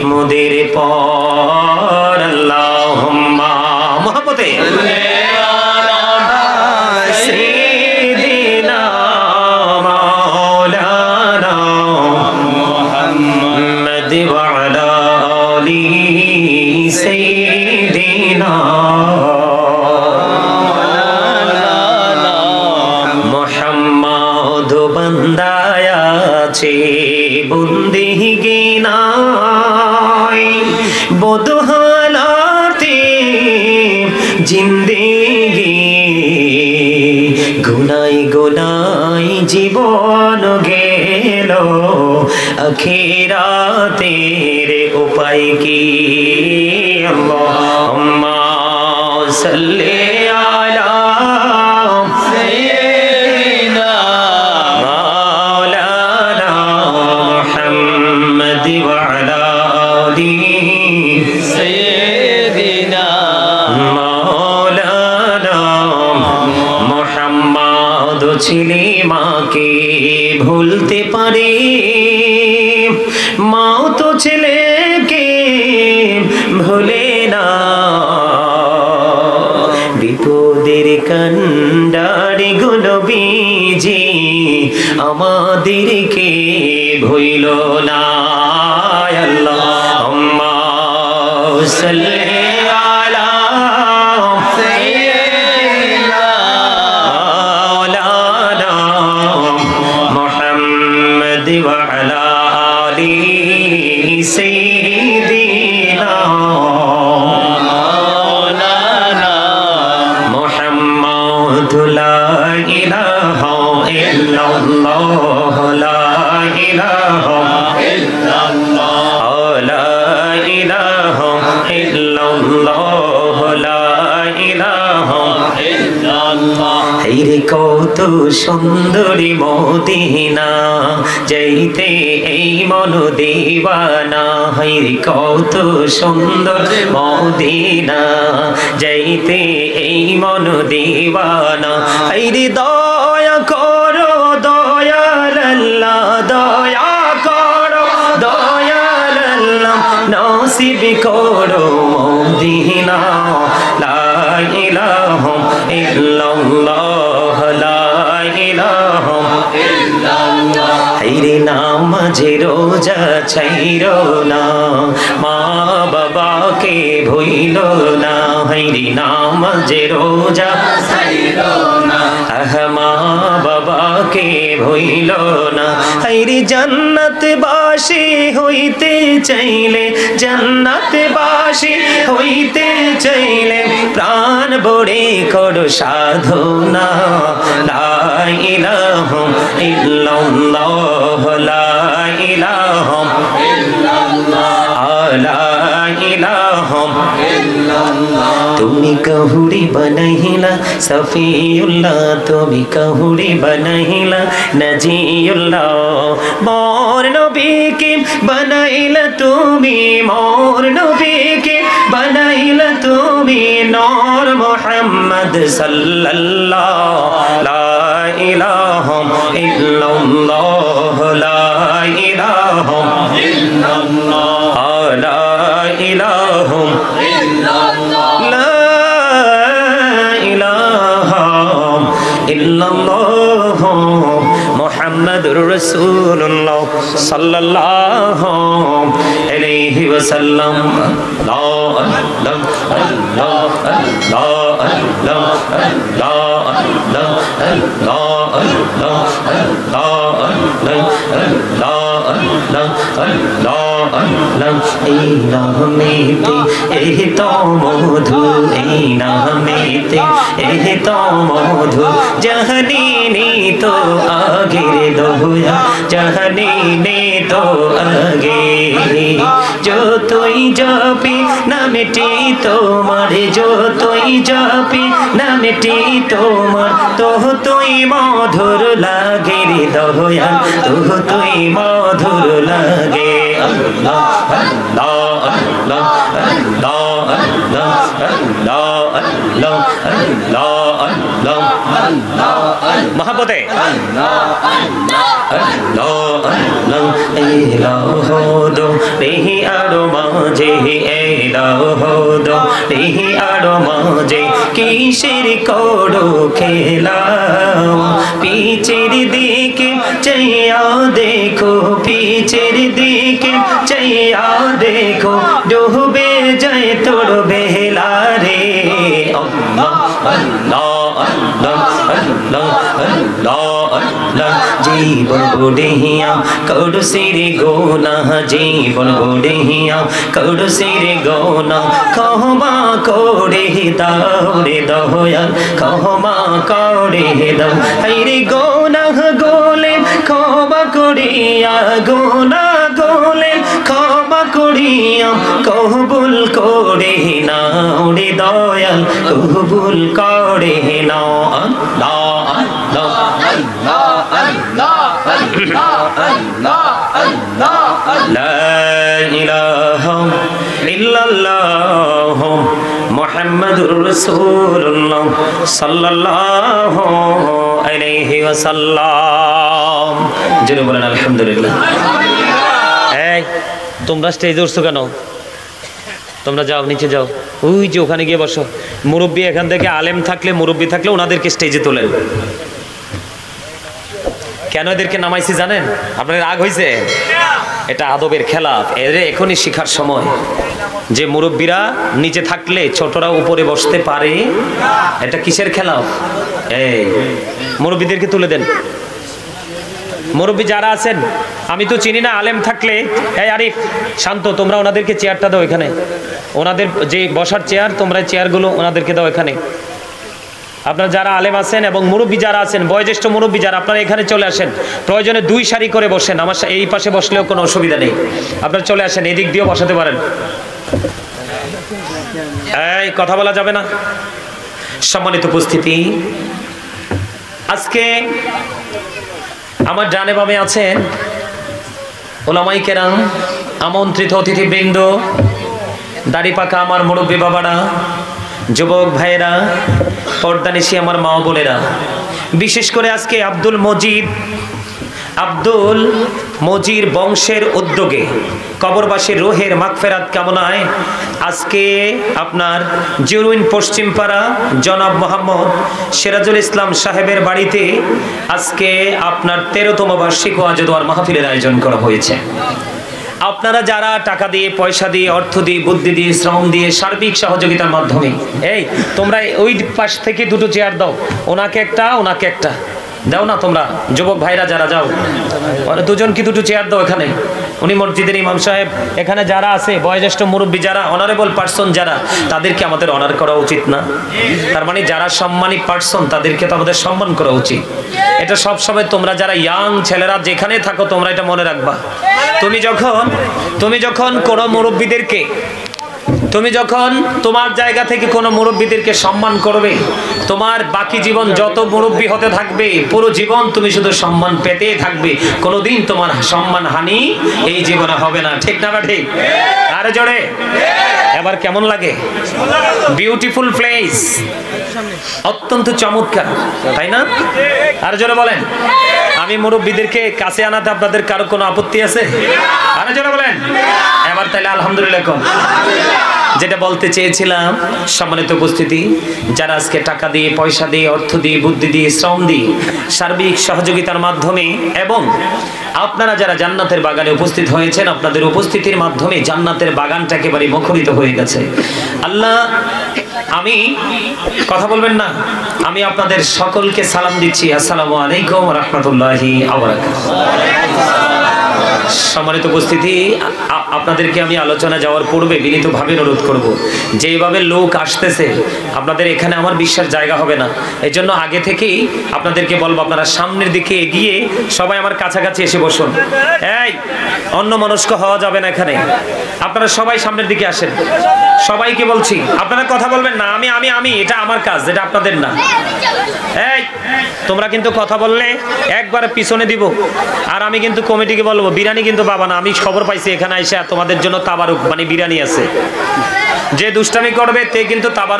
মুদের পর আল্লাহুম্মা মুহাব্বতে সাইয়্যিদিনা মাওলানা মুহাম্মদ ওয়া আলা আলি সাইয়্যিদিনা মুহাম্মদ বান্দায় আছে বন্দিগি নাই বদহালাতে জিন্দেগি গুনাই গুনাই জীবন গেল আখিরাতের উপায় কি আল্লাহুম্মা সাল্লি আলা ছেলে মাকে ভুলতে পারে মাও তো ছেলেকে ভুলে না বিপদের কান্ডারি গুনবিজি আমাদেরকে ভুইল না আল্লাহুম্মা সাল্লি কত সুন্দরী মদিনা যাইতে এই মন দিওয়ানা হাইরে কত সুন্দর মদিনা যাইতে এই মন দিওয়ানা হাইরে দয়া করো দয়াল আল্লাহ দয়া করো দয়াল আল্লাহ নসিব করো মদিনা লা ইলাহা ইল্লাল্লাহ নামাজে রোজা ছাইরো না মা বাবাকে ভুইল না হাইরে নামাজে রোজা ছাইরো না মা বাবাকে ভুইল না হাইরে জান্নাতবাসী হইতে চাইলে জান্নাতবাসী হইতে চাইলে প্রাণ ভরে করো সাধনা লা ইলাহা ইল্লাল্লাহ লা ইলাহা ইল্লাল্লাহ লা ইলাহা ইল্লাল্লাহ তুমি কহুরি বনাইলা সফিউল্লাহ তুমি কহুরি বনাইলা নজিউল্লাহ মোর নবীকে বনাইলা তুমি মোর নবীকে বনাইলা তুমি নূর মুহাম্মদ সাল্লাল্লাহু লা ইলাহা ইল্লাল্লাহ লা ইলাহা ইল্লাল্লাহ লা ইলাহা ইল্লাল্লাহ লা ইলাহা ইল্লাল্লাহ মুহাম্মাদুর রাসূলুল্লাহ সাল্লাল্লাহু আলাইহি ওয়াসাল্লাম লা এই নামেতে এই তো মধু এই নামেতে এই তো মধু জাহানি তো আগে দোয়া জাহানি তো আগে যতই জপি নামটি তোমার যতই জপি নামটি তোমার তো তুই মধুর লাগে রে দয়া তো তুই মধুর লাগে আল্লাহ আল্লাহ আল্লাহ আল্লাহ আল্লাহ আল্লাহ আল্লাহ আল্লাহ আল্লাহ মহব্বতে আল্লাহ আল্লাহ ইলাহু দো রেহি আরো মাঝে ইলাহু দো রেহি আরো মাঝে কিসের করো খেলা পিছের দিকে চাইয়া দেখো পিছের দিকে চাইয়া দেখো ডুবে যায় তোর বেলা রে আল্লাহ আল্লাহ আল্লাহ আল্লাহ আল্লাহ আল্লাহ জীবন গড়িয়া করছির গোনা জীবন গড়িয়া করছির গোনা ক্ষমা করে দাও রে দয়াল ক্ষমা করে দাও হায়রে গোনা গোলে ক্ষমা করিয়া গোনা গোলে ক্ষমা করিয়া কবুল করে নাও রে দয়াল কবুল করে নাও আল্লাহ আল্লাহ আল্লাহ আল্লাহ আল্লাহ আল্লাহ লা ইলাহা ইল্লাল্লাহ মুহাম্মাদুর রাসূলুল্লাহ সাল্লাল্লাহু আলাইহি ওয়াসাল্লাম জোরে বলেন আলহামদুলিল্লাহ। এই তোমরা স্টেজে উঠছো কেন? তোমরা যাও নিচে যাও, ওই যে ওখানে গিয়ে বসো। মুরব্বী এখান থেকে আলেম থাকলে মুরব্বী থাকলে ওনাদেরকে স্টেজে তোলেন। কেন এদেরকে নামাইছি জানেন? আপনার রাগ হয়েছে? এটা আদবের খেলাফ, এর এখনই শিখার সময় যে মুরব্বীরা নিচে থাকলে ছোটরা উপরে বসতে পারে। এটা কিসের খেলাফ? এই মুরব্বীদেরকে তুলে দেন। মুরব্বী যারা আছেন আমি তো চিনি না, আলেম থাকলে এই আরিফ শান্ত, তোমরা ওনাদেরকে চেয়ারটা দাও এখানে, ওনাদের যে বসার চেয়ার তোমরা চেয়ারগুলো ওনাদেরকে দাও এখানে। আপনারা যারা আলেম আছেন এবং মুরব্বী যারা আছেন, বয়োজ্যেষ্ঠ মুরব্বী যারা, আপনারা এখানে চলে আসেন। প্রয়োজনে 2 সারি করে বসেন, আমার এই পাশে বসলেও কোনো অসুবিধা নেই। আপনারা চলে আসেন, এদিক দিয়েও বসাতে পারেন। এই কথা বলা যাবে না। সম্মানিত উপস্থিতি, আজকে আমার ডানে বামে আছেন ওলামায়ে কেরাম, আমন্ত্রিত অতিথিবৃন্দ, দাড়ি পাকা আমার মুরব্বী বাবারা, যুবক ভাইয়েরা, পর্দানিশী আমার মা বোনেরা, বিশেষ করে আজকে আব্দুল মজির বংশের উদ্যোগে কবরবাসীর রুহের মাগফিরাত কামনায় আজকে আপনার জিরুইন পশ্চিমপাড়া জনাব মোহাম্মদ সিরাজুল ইসলাম সাহেবের বাড়িতে আজকে আপনার 13তম বার্ষিক ওয়াজ দোয়ার মাহফিলের আয়োজন করা হয়েছে। আপনারা যারা টাকা দিয়ে, পয়সা দিয়ে, অর্থ দিয়ে, বুদ্ধি দিয়ে, শ্রম দিয়ে, সার্বিক সহযোগিতার মাধ্যমে, এই তোমরা ওই পাশ থেকে 2টো চেয়ার দাও, ওনাকে একটা ওনাকে একটা দাও না। তোমরা যুবক ভাইরা যারা যাও, 2জন কি 2টো চেয়ার দাও এখানে। উনি মসজিদের ইমাম সাহেব, এখানে যারা আছে বয়োজ্যেষ্ঠ মুরব্বী যারা, অনারেবল পার্সন যারা, তাদেরকে আমাদের অনার করা উচিত না? তার মানে যারা সম্মানী পার্সন তাদেরকে তো আমাদের সম্মান করা উচিত। এটা সব সময় তোমরা যারা ইয়াং ছেলেরা যেখানে থাকো তোমরা এটা মনে রাখবা। তুমি যখন কোনো মুরব্বীদেরকে, তুমি যখন তোমার জায়গা থেকে কোনো মুরব্বীদেরকে সম্মান করবে, তোমার বাকি জীবন যত মুরব্বী হতে থাকবে, পুরো জীবন তুমি শুধু সম্মান পেতে থাকবে, কোনোদিন তোমার সম্মান হানি এই জীবনে হবে না। ঠিক না? ঠিক? আরে জোরে এবার কেমন লাগে? বিউটিফুল প্লেস, অত্যন্ত চমৎকার, তাই না? আর জোরে বলেন। আমি মুরব্বীদেরকে কাছে আনাতে আপনাদের কারো কোনো আপত্তি আছে? আরে জোরে বলেন। এবার তাহলে আলহামদুলিল্লাহ কম। যেটা বলতে চেয়েছিলাম, সম্মানিত উপস্থিতি, যারা আজকে টাকা দিয়ে, পয়সা দিয়ে, অর্থ দিয়ে, বুদ্ধি দিয়ে, শ্রম দিয়ে, সার্বিক সহযোগিতার মাধ্যমে এবং আপনারা যারা জান্নাতের বাগানে উপস্থিত হয়েছেন, আপনাদের উপস্থিতির মাধ্যমে জান্নাতের বাগানটা একেবারে মুখরিত হয়ে গেছে। আল্লাহ, আমি কথা বলবেন না, আমি আপনাদের সকলকে সালাম দিচ্ছি। আসসালামু আলাইকুম ওয়া রাহমাতুল্লাহি ওয়া বারাকাতুহু। সম্মানিত উপস্থিতি, আপনাদেরকে আমি আলোচনা যাওয়ার পূর্বে বিনীতভাবে অনুরোধ করব, যেভাবে লোক আসতেছে আপনাদের এখানে আমার বিশ্বাস জায়গা হবে না। এই জন্য আগে থেকেই আপনাদেরকে বলবো, আপনারা সামনের দিকে এগিয়ে সবাই আমার কাছাকাছি এসে বসুন। এই অন্য মনস্ক হওয়া যাবে না এখানে। আপনারা সবাই সামনের দিকে আসেন। সবাইকে বলছি, আপনারা কথা বলবেন না। আমি আমি আমি এটা আমার কাজ, এটা আপনাদের না। এই তোমরা কিন্তু কথা বললে একবার পিছনে দিব। আর আমি কিন্তু কমিটিকে বলবো, বিরিয়ানি কিন্তু পাবা না। আমি খবর পাইছি এখানে এসে তোমাদের জন্য তাবারুক মানে বিরিয়ানি আছে। যে দুষ্টামি করবে তে কিন্তু তাবারুক